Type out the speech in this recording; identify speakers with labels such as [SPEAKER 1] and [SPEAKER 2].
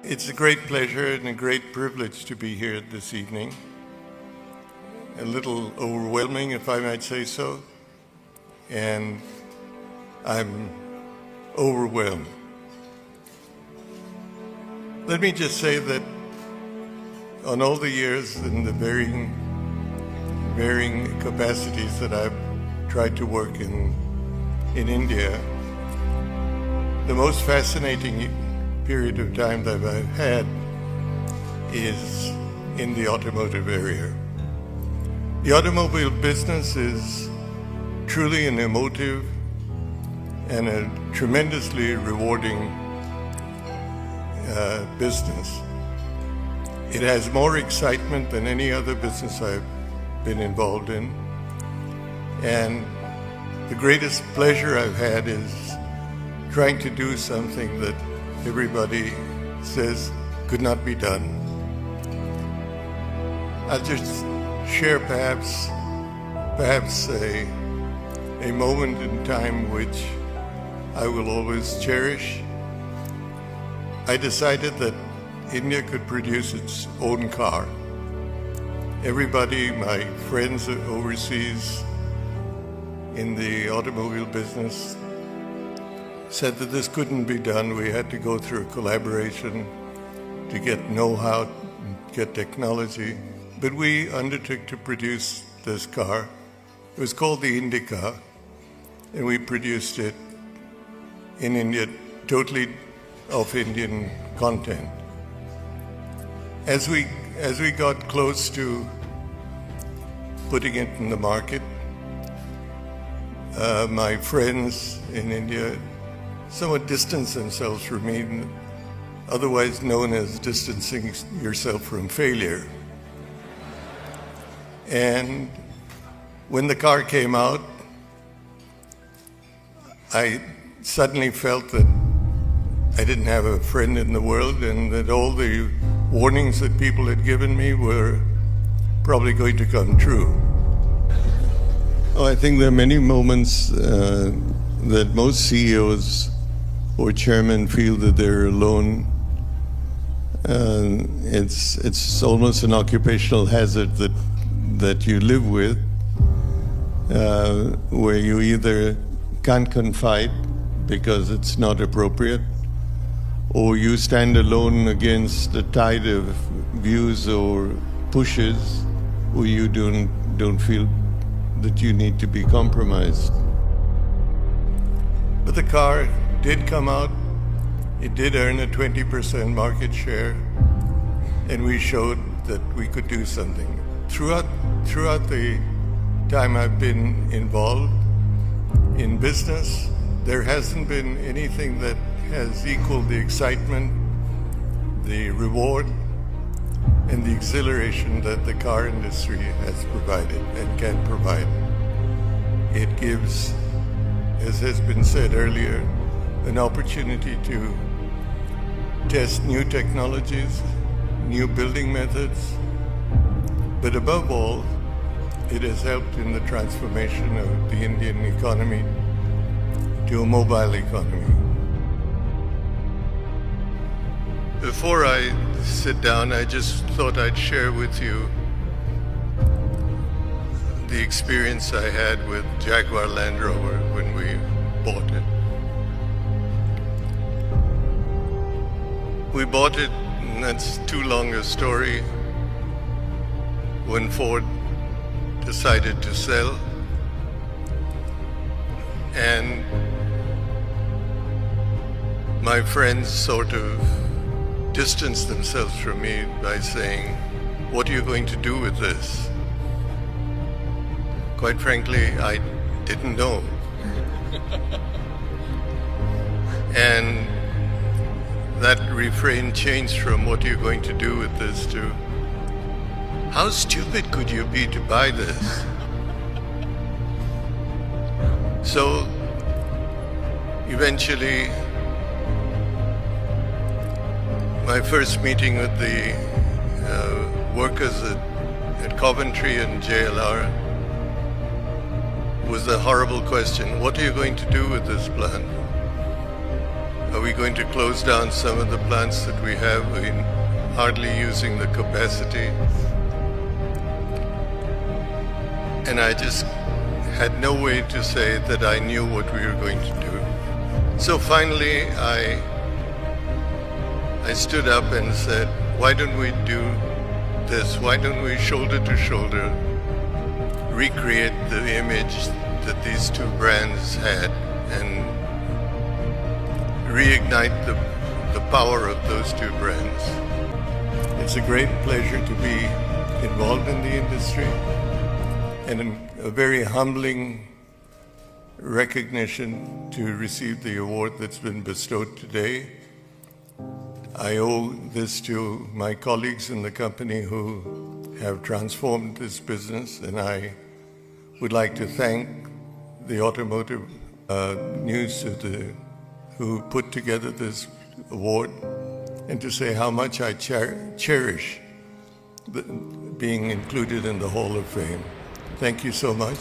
[SPEAKER 1] It's a great pleasure and a great privilege to be here this evening. A little overwhelming, if I might say so, and I'm overwhelmed. Let me just say that on all the years and the varying capacities that I've tried to work in India, the most fascinating period of time that I've had is in the automotive area. The automobile business is truly an emotive and a tremendously rewarding business. It has more excitement than any other business I've been involved in. And the greatest pleasure I've had is trying to do something that everybody says could not be done. I'll just share perhaps a moment in time which I will always cherish. I decided that India could produce its own car. Everybody, my friends overseas in the automobile business, said that this couldn't be done. We had to go through a collaboration to get know-how, get technology. But we undertook to produce this car. It was called the Indica, and we produced it in India, totally of Indian content. As we got close to putting it in the market, my friends in India somewhat distanced themselves from me, otherwise known as distancing yourself from failure. And when the car came out, I suddenly felt that I didn't have a friend in the world and that all the warnings that people had given me were probably going to come true. I think there are many moments that most CEOs or chairmen feel that they're alone. It's almost an occupational hazard that you live with, where you either can't confide because it's not appropriate, or you stand alone against a tide of views or pushes where you don't feel that you need to be compromised. But the car did come out. It did earn a 20% market share, and we showed that we could do something. Throughout the time I've been involved in business, there hasn't been anything that has equaled the excitement, the reward, and the exhilaration that the car industry has provided and can provide. It gives, as has been said earlier, an opportunity to test new technologies, new building methods, but above all, it has helped in the transformation of the Indian economy to a mobile economy. Before I sit down, I just thought I'd share with you the experience I had with Jaguar Land Rover when we bought it. We bought it, and that's too long a story, when Ford decided to sell. And my friends sort of distanced themselves from me by saying, "What are you going to do with this?" Quite frankly, I didn't know. And that refrain changed from "what are you going to do with this" to "how stupid could you be to buy this?" So eventually, my first meeting with the workers at Coventry and JLR was the horrible question, "What are you going to do with this plant?" Are we going to close down some of the plants that we have? We're hardly using the capacity. And I just had no way to say that I knew what we were going to do. So finally, I stood up and said, why don't we do this? Why don't we shoulder to shoulder recreate the image that these two brands had and reignite the power of those two brands. It's a great pleasure to be involved in the industry, and a very humbling recognition to receive the award that's been bestowed today. I owe this to my colleagues in the company who have transformed this business, and I would like to thank the Automotive News who put together this award, and to say how much I cherish being included in the Hall of Fame. Thank you so much.